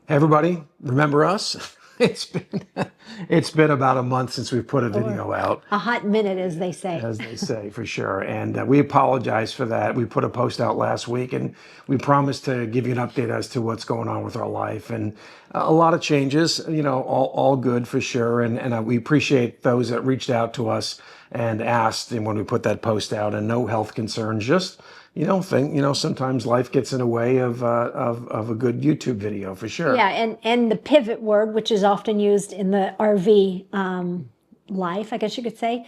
Hey everybody, remember us? It's been about a month since we've put a video out. A hot minute, as they say. As they say, for sure. And we apologize for that. We put a post out last week, and we promised to give you an update as to what's going on with our life. And a lot of changes, you know, all good for sure. And we appreciate those that reached out to us and asked, and when we put that post out, and no health concerns, just sometimes life gets in the way of a good YouTube video, for sure. Yeah, and the pivot word, which is often used in the RV life, I guess you could say,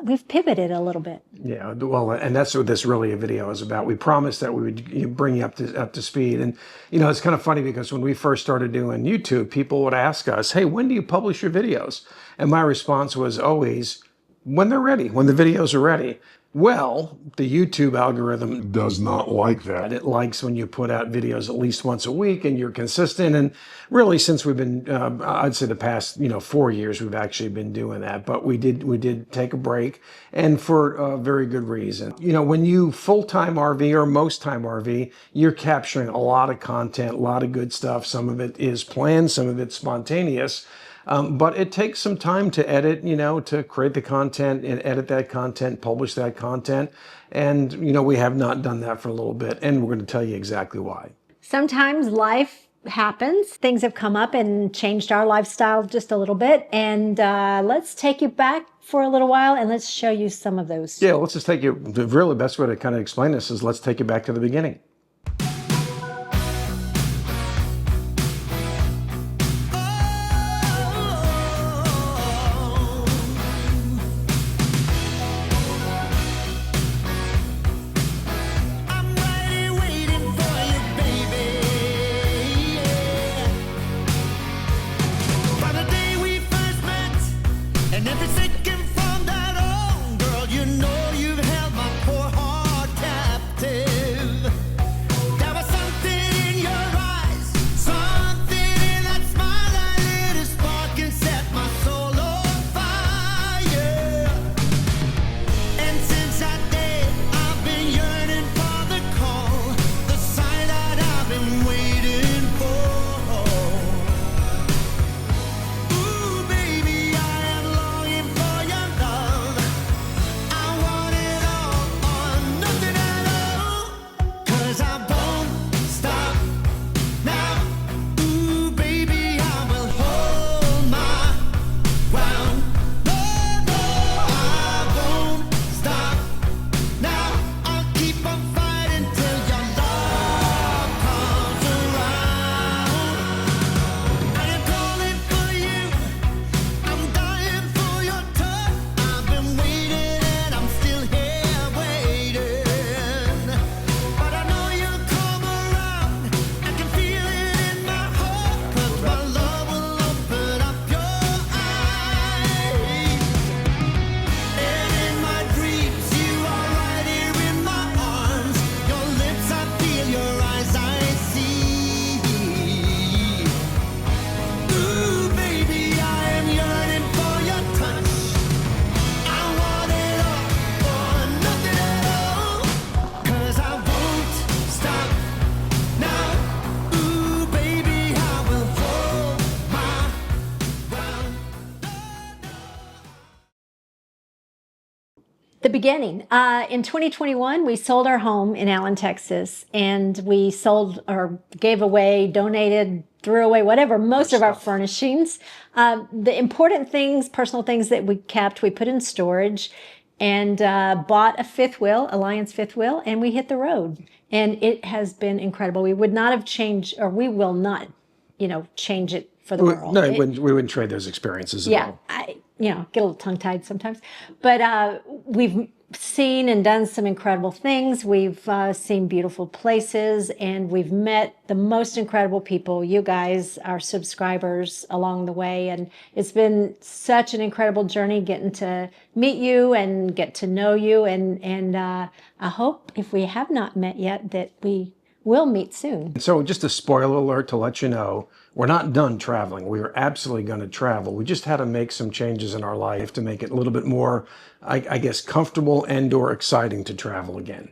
we've pivoted a little bit. Yeah, well, and that's what this really a video is about. We promised that we would bring you up to speed. And, you know, it's kind of funny because when we first started doing YouTube, people would ask us, hey, when do you publish your videos? And my response was always, when they're ready, when the videos are ready. Well, the YouTube algorithm does not like that. It likes when you put out videos at least once a week and you're consistent. And really, since we've been, I'd say the past, 4 years, we've actually been doing that. But we did take a break, and for a very good reason. You know, when you full-time RV or most-time RV, you're capturing a lot of content, a lot of good stuff. Some of it is planned, some of it's spontaneous. But it takes some time to edit, to create the content and edit that content, publish that content. And, we have not done that for a little bit. And we're going to tell you exactly why. Sometimes life happens. Things have come up and changed our lifestyle just a little bit. And let's take you back for a little while and let's show you some of those. Yeah, let's just take you, the really best way to kind of explain this is let's take you back to the beginning. The beginning. In 2021, we sold our home in Allen, Texas, and we sold or gave away, donated, threw away, whatever, most of our furnishings. The important things, personal things that we kept, we put in storage, and bought a fifth wheel, Alliance fifth wheel, and we hit the road. And it has been incredible. We would not have changed, or we will not, change it for the world. No, we wouldn't trade those experiences at all. Yeah, get a little tongue-tied sometimes. But we've seen and done some incredible things. We've seen beautiful places, and we've met the most incredible people, you guys, our subscribers, along the way. And it's been such an incredible journey getting to meet you and get to know you. And I hope, if we have not met yet, that we will meet soon. So just a spoiler alert to let you know, we're not done traveling. We are absolutely going to travel. We just had to make some changes in our life to make it a little bit more, I guess, comfortable and or exciting to travel again.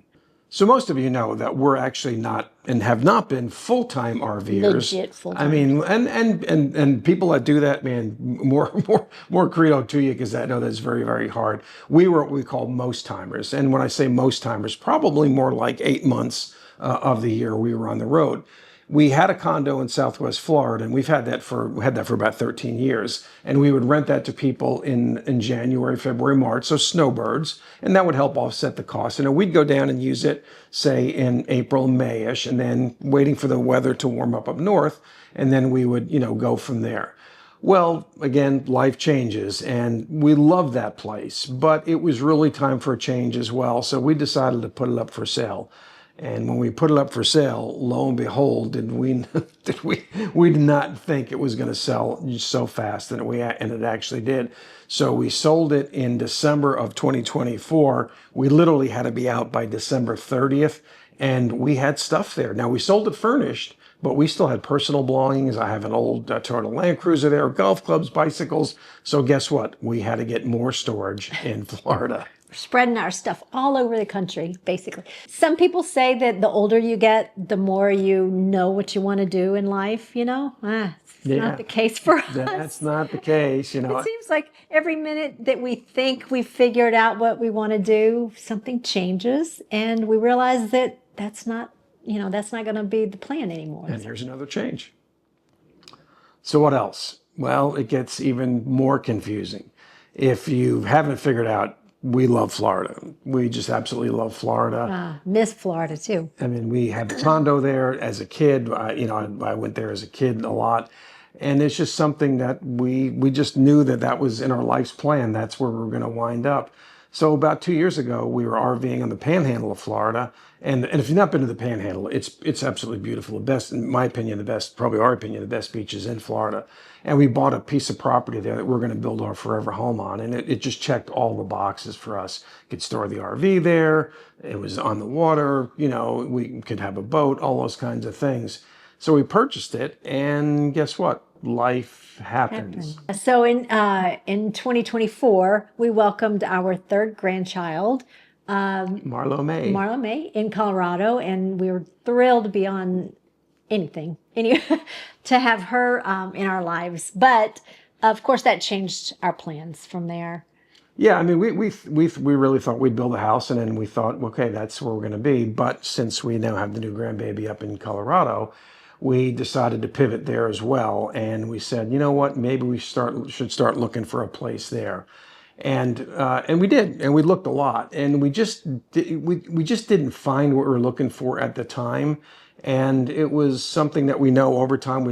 So most of you know that we're actually not and have not been full-time RVers. Legit I full-time. mean, and people that do that, man, more credo to you, because I know that's very, very hard. We were what we call most timers, and when I say most timers, probably more like 8 months of the year we were on the road. We had a condo in Southwest Florida, and we had that for about 13 years. And we would rent that to people in January, February, March, so snowbirds, and that would help offset the cost. And we'd go down and use it, say, in April, May-ish, and then waiting for the weather to warm up north, and then we would, go from there. Well, again, life changes, and we love that place, but it was really time for a change as well. So we decided to put it up for sale. And when we put it up for sale, lo and behold, we did not think it was going to sell so fast, and it actually did. So we sold it in December of 2024. We literally had to be out by December 30th, and we had stuff there. Now we sold it furnished, but we still had personal belongings. I have an old Toyota Land Cruiser there, golf clubs, bicycles. So guess what? We had to get more storage in Florida. Spreading our stuff all over the country, basically. Some people say that the older you get, the more you know what you want to do in life, It's not the case for us. That's not the case, It seems like every minute that we think we've figured out what we want to do, something changes, and we realize that that's not going to be the plan anymore. And here's another change. So what else? Well, it gets even more confusing. If you haven't figured out, we love Florida. We just absolutely love Florida. Miss Florida too. I mean, we had a condo there as a kid. I went there as a kid a lot. And it's just something that we just knew that was in our life's plan. That's where we were going to wind up. So about 2 years ago, we were RVing on the Panhandle of Florida. And if you've not been to the Panhandle, it's absolutely beautiful. The best, in my opinion, probably our opinion, the best beaches in Florida. And we bought a piece of property there that we're going to build our forever home on. And it just checked all the boxes for us. Could store the RV there. It was on the water. We could have a boat, all those kinds of things. So we purchased it, and guess what? Life happens. So in 2024, we welcomed our third grandchild, Marlo May, in Colorado, and we were thrilled beyond anything to have her in our lives. But of course, that changed our plans from there. Yeah, I mean, we really thought we'd build a house, and then we thought, okay, that's where we're going to be. But since we now have the new grandbaby up in Colorado, we decided to pivot there as well. And we said, you know what, maybe we should start looking for a place there. And we did, and we looked a lot, and we just didn't find what we were looking for at the time. And it was something that we know over time.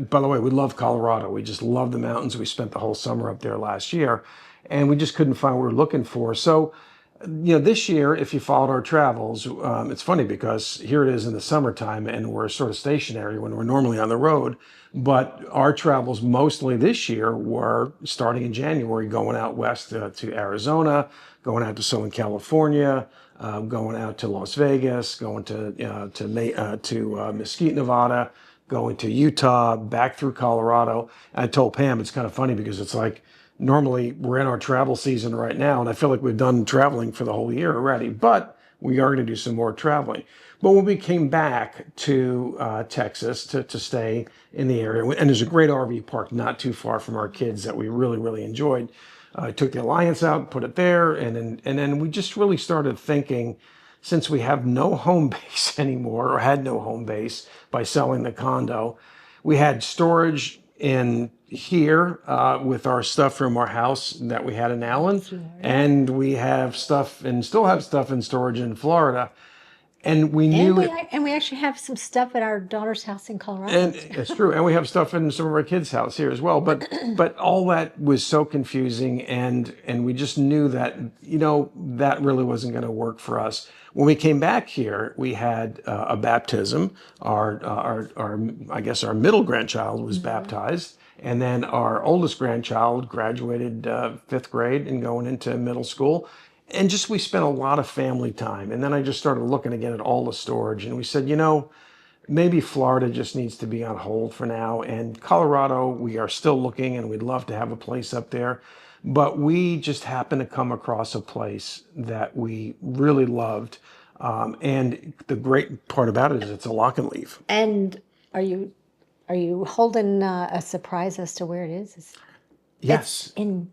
By the way, we love Colorado. We just love the mountains. We spent the whole summer up there last year, and we just couldn't find what we were looking for. So, this year, if you followed our travels, it's funny because here it is in the summertime, and we're sort of stationary when we're normally on the road. But our travels mostly this year were starting in January, going out west to Arizona, going out to Southern California, going out to Las Vegas, going to Mesquite, Nevada, going to Utah, back through Colorado. And I told Pam it's kind of funny because it's like normally we're in our travel season right now, and I feel like we've done traveling for the whole year already, but we are going to do some more traveling. But when we came back to Texas to stay in the area, and there's a great RV park not too far from our kids that we really, really enjoyed. I took the Alliance out, put it there, and then we just really started thinking, since we have no home base anymore, or had no home base by selling the condo, we had storage in here with our stuff from our house that we had in Allen, and we have stuff and still have stuff in storage in Florida. And we knew and we actually have some stuff at our daughter's house in Colorado. And it's true. And we have stuff in some of our kids' house here as well. But all that was so confusing, and we just knew that, that really wasn't going to work for us. When we came back here, we had a baptism. Our I guess our middle grandchild was baptized. And then our oldest grandchild graduated 5th grade and going into middle school. And just we spent a lot of family time. And then I just started looking again at all the storage. And we said, maybe Florida just needs to be on hold for now. And Colorado, we are still looking, and we'd love to have a place up there. But we just happened to come across a place that we really loved. And the great part about it is it's a lock and leave. And are you holding a surprise as to where it is? Yes. It's in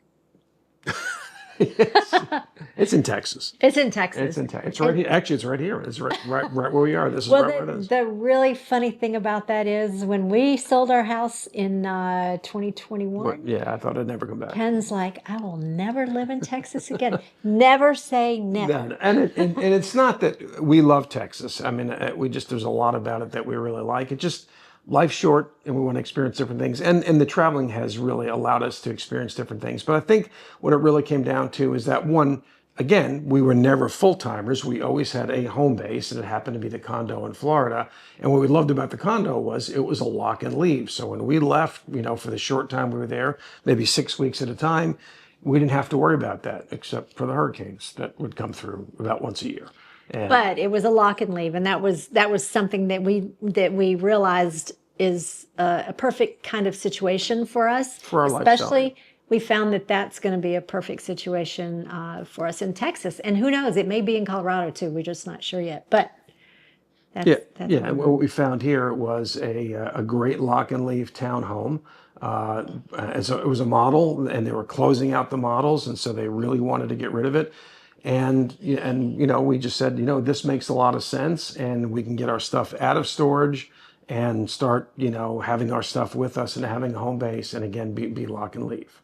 It's in Texas. it's in Texas. It's in Texas. It's right here. Actually, it's right here. It's right where we are. This is Well, right where it is. the really funny thing about that is when we sold our house in 2021, But yeah, I thought I'd never come back. Ken's like, I will never live in Texas again. Never say never. Yeah, and it's not that we love Texas. I mean, there's a lot about it that we really like. It just life's short, and we want to experience different things. And the traveling has really allowed us to experience different things. But I think what it really came down to is that one, again, we were never full timers. We always had a home base, and it happened to be the condo in Florida. And what we loved about the condo was it was a lock and leave. So when we left, for the short time we were there, maybe 6 weeks at a time, we didn't have to worry about that, except for the hurricanes that would come through about once a year. But it was a lock and leave, and that was something that we realized is a perfect kind of situation for us. For our lifestyle. Especially, we found that that's going to be a perfect situation for us in Texas, and who knows, it may be in Colorado too. We're just not sure yet, but. That's And what we found here was a great lock and leave townhome. And so it was a model, and they were closing out the models, and so they really wanted to get rid of it. And we just said, this makes a lot of sense, and we can get our stuff out of storage and start, having our stuff with us and having a home base, and again, be lock and leave.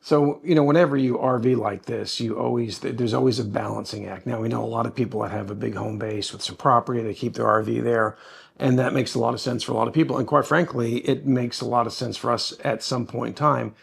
So, whenever you RV like this, there's always a balancing act. Now, we know a lot of people that have a big home base with some property, they keep their RV there, and that makes a lot of sense for a lot of people. And quite frankly, it makes a lot of sense for us at some point in time.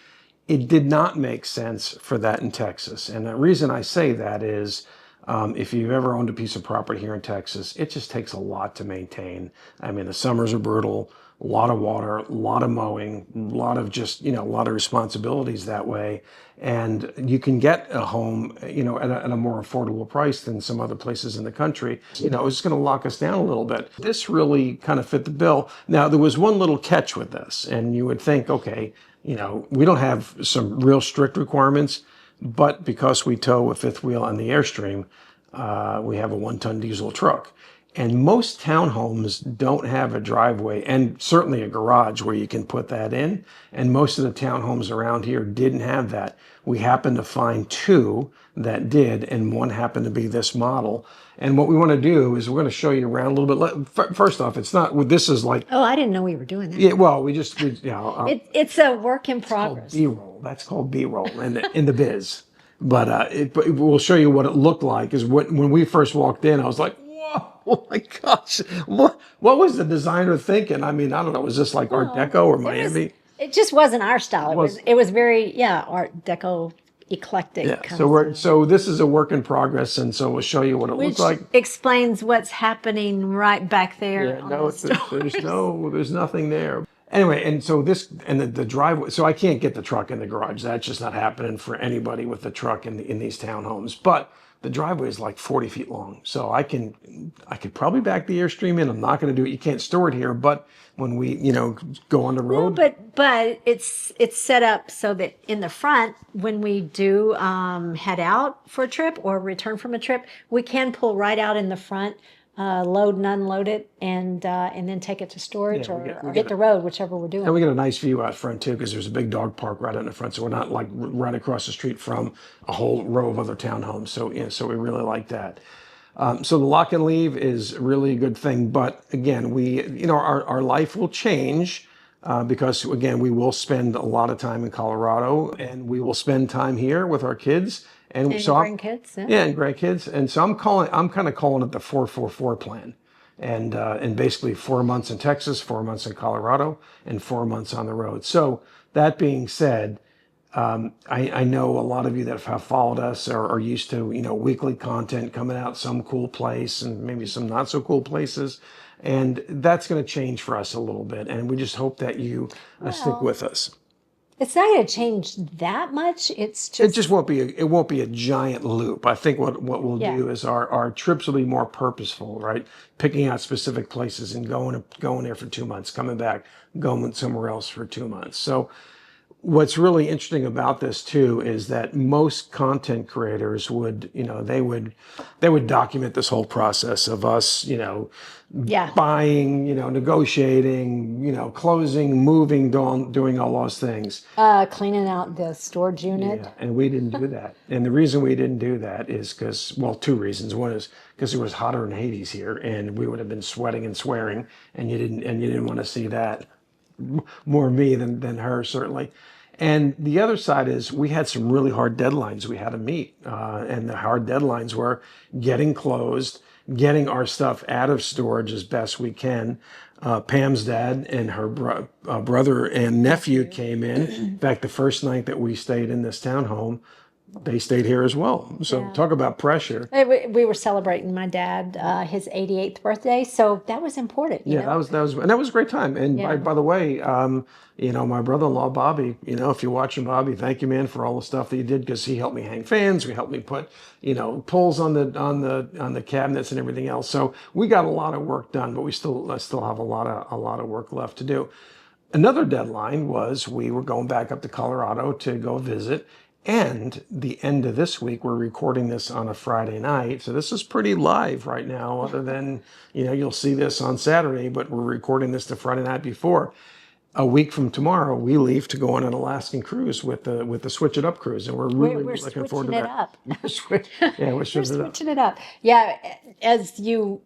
It did not make sense for that in Texas. And the reason I say that is, if you've ever owned a piece of property here in Texas, it just takes a lot to maintain. I mean, the summers are brutal. A lot of water, a lot of mowing, a lot of a lot of responsibilities that way. And you can get a home, at a more affordable price than some other places in the country. It's going to lock us down a little bit. This really kind of fit the bill. Now, there was one little catch with this, and you would think, okay, we don't have some real strict requirements, but because we tow a fifth wheel on the Airstream, we have a 1-ton diesel truck. And most townhomes don't have a driveway and certainly a garage where you can put that in. And most of the townhomes around here didn't have that. We happened to find 2 that did, and one happened to be this model. And what we want to do is we're going to show you around a little bit. First off, it's not, this is like... Oh, I didn't know we were doing that. Yeah, well, it's a work in progress. B-roll. That's called B-roll in the biz. But we'll show you what it looked like. Is when we first walked in, I was like, oh my gosh, what was the designer thinking? I mean, I don't know, was this like Art Deco or Miami? It just wasn't our style. It was very, Art Deco, eclectic. Yeah, so this is a work in progress, and so we'll show you what it looks like. Explains what's happening right back there. Yeah, there's nothing there. Anyway, and so the driveway, so I can't get the truck in the garage. That's just not happening for anybody with the truck in these townhomes. But the driveway is like 40 feet long. So I could probably back the Airstream in. I'm not going to do it. You can't store it here, but when we, go on the road. No, but it's set up so that in the front, when we do head out for a trip or return from a trip, we can pull right out in the front, load and unload it, and then take it to storage or hit the road, whichever we're doing. And we get a nice view out front too, because there's a big dog park right in the front, so we're not like right across the street from a whole row of other townhomes. So we really like that. So the lock and leave is really a good thing, but again, our life will change. Because again, we will spend a lot of time in Colorado, and we will spend time here with our kids and grandkids. And grandkids. And so I'm kind of calling it the 4-4-4 plan, and basically 4 months in Texas, 4 months in Colorado, and 4 months on the road. So that being said, I know a lot of you that have followed us are used to weekly content coming out, some cool place and maybe some not so cool places. And that's going to change for us a little bit. And we just hope that you stick with us. It's not going to change that much. It just won't be a giant loop. I think what we'll do is our trips will be more purposeful, right? Picking out specific places and going there for 2 months, coming back, going somewhere else for 2 months. So what's really interesting about this too is that most content creators would, they would document this whole process of us, Yeah. buying, negotiating, closing, moving, doing all those things. Cleaning out the storage unit. Yeah, and we didn't do that. And the reason we didn't do that is because, well, two reasons. One is because it was hotter than Hades here, and we would have been sweating and swearing, and you didn't want to see that. More me than her, certainly. And the other side is we had some really hard deadlines we had to meet. And the hard deadlines were getting closed, getting our stuff out of storage as best we can. Pam's dad and her brother and nephew came in. In fact, the first night that we stayed in this townhome, they stayed here as well. So talk about pressure. We were celebrating my dad, his 88th birthday, so that was important. You know? That was a great time. And by the way, my brother-in-law Bobby, if you're watching, Bobby, thank you, man, for all the stuff that you did, because he helped me hang fans, we helped me put pulls on the cabinets and everything else. So we got a lot of work done, but we still have a lot of work left to do. Another deadline was we were going back up to Colorado to go visit. And the end of this week, we're recording this on a Friday night. So this is pretty live right now, other than, you'll see this on Saturday, but we're recording this the Friday night before. A week from tomorrow, we leave to go on an Alaskan cruise with the Switch It Up cruise. And we're really looking forward to that. We're switching it up. Yeah, as you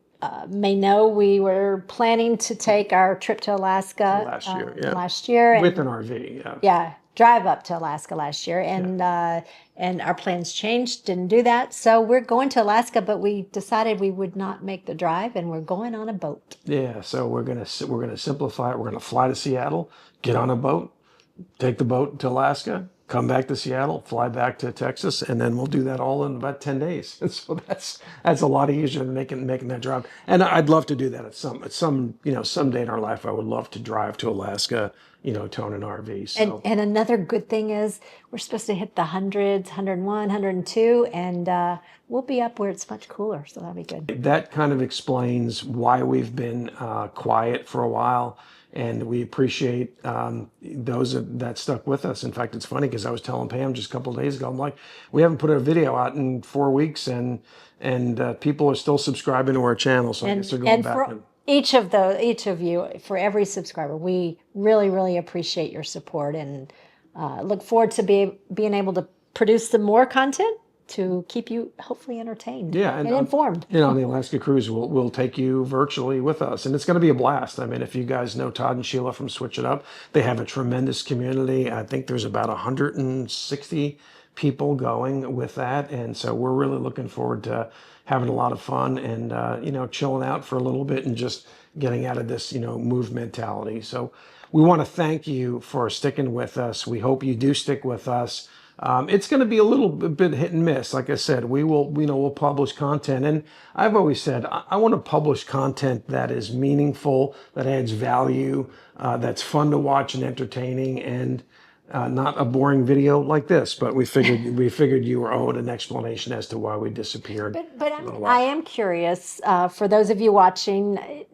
may know, we were planning to take our trip to Alaska last year. With an RV, Yeah, drive up to Alaska last year, and our plans changed, didn't do that. So we're going to Alaska, but we decided we would not make the drive, and we're going on a boat. Yeah, so we're gonna simplify it. We're gonna fly to Seattle, get on a boat, take the boat to Alaska, come back to Seattle, fly back to Texas, and then we'll do that all in about 10 days. And so that's a lot easier than making that drive. And I'd love to do that at someday in our life. I would love to drive to Alaska, tow an RV. So. And another good thing is we're supposed to hit the hundreds, 101, 102, and we'll be up where it's much cooler. So that'll be good. That kind of explains why we've been quiet for a while. And we appreciate those that stuck with us. In fact, it's funny because I was telling Pam just a couple of days ago, I'm like, we haven't put a video out in 4 weeks, and people are still subscribing to our channel. So I guess they're going back. Each of you, for every subscriber, we really, really appreciate your support, and look forward to being able to produce some more content to keep you hopefully entertained and informed. The Alaska cruise, we'll take you virtually with us, and it's going to be a blast. I mean, if you guys know Todd and Sheila from Switch It Up, they have a tremendous community. I think there's about 160 people going with that, and so we're really looking forward to having a lot of fun and chilling out for a little bit and just getting out of this move mentality. So we want to thank you for sticking with us. We hope you do stick with us. It's going to be a little bit hit and miss. Like I said, we'll publish content. And I've always said, I want to publish content that is meaningful, that adds value, that's fun to watch and entertaining, and not a boring video like this. But we figured you were owed an explanation as to why we disappeared. But I am curious, for those of you watching,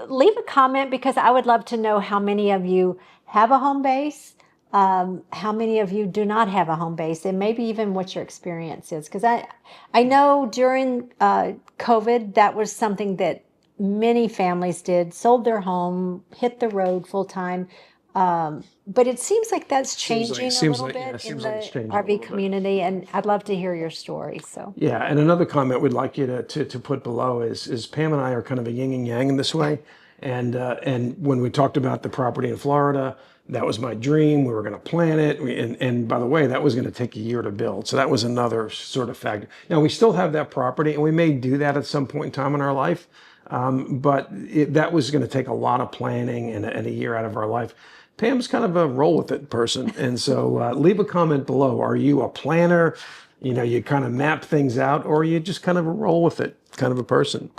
leave a comment, because I would love to know how many of you have a home base. How many of you do not have a home base, and maybe even what your experience is. Because I know during COVID, that was something that many families did, sold their home, hit the road full time. But it seems like that's changing a little bit in the RV community, and I'd love to hear your story. So yeah, and another comment we'd like you to put below is Pam and I are kind of a yin and yang in this way. And when we talked about the property in Florida, that was my dream. We were going to plan it. And by the way, that was going to take a year to build. So that was another sort of factor. Now, we still have that property, and we may do that at some point in time in our life. But that was going to take a lot of planning and a year out of our life. Pam's kind of a roll with it person. And so leave a comment below. Are you a planner? You kind of map things out, or are you just kind of a roll with it kind of a person?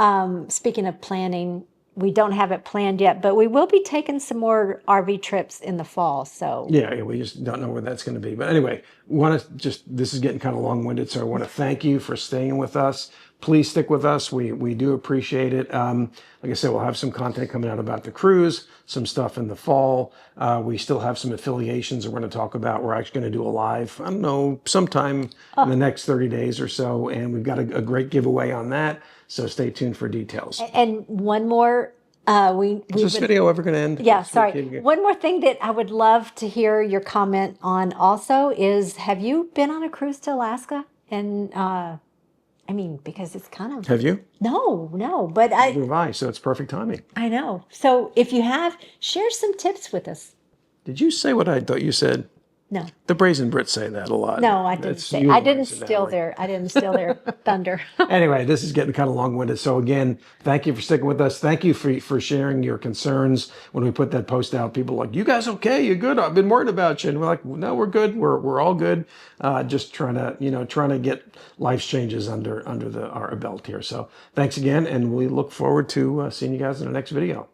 Speaking of planning, we don't have it planned yet, but we will be taking some more RV trips in the fall. So yeah, we just don't know where that's going to be. But anyway, this is getting kind of long-winded, so I want to thank you for staying with us. please stick with us. We do appreciate it. Like I said, we'll have some content coming out about the cruise, some stuff in the fall. We still have some affiliations that we're going to talk about. We're actually going to do a live, I don't know, sometime in the next 30 days or so. And we've got a great giveaway on that. So stay tuned for details. And one more, Is this video ever going to end? yeah, sorry. One more thing that I would love to hear your comment on also is, have you been on a cruise to Alaska? And I mean, because it's kind of... Have you? No, but Neither have I, so it's perfect timing. I know. So if you have, share some tips with us. Did you say what I thought you said? No. The Brazen Brits say that a lot. No, I didn't say. I didn't steal their thunder. Anyway, this is getting kind of long-winded. So again, thank you for sticking with us. Thank you for sharing your concerns. When we put that post out, people are like, "You guys okay? You good? I've been worried about you." And we're like, "No, we're good. We're all good. Just trying to get life's changes under our belt here." So thanks again, and we look forward to seeing you guys in the next video.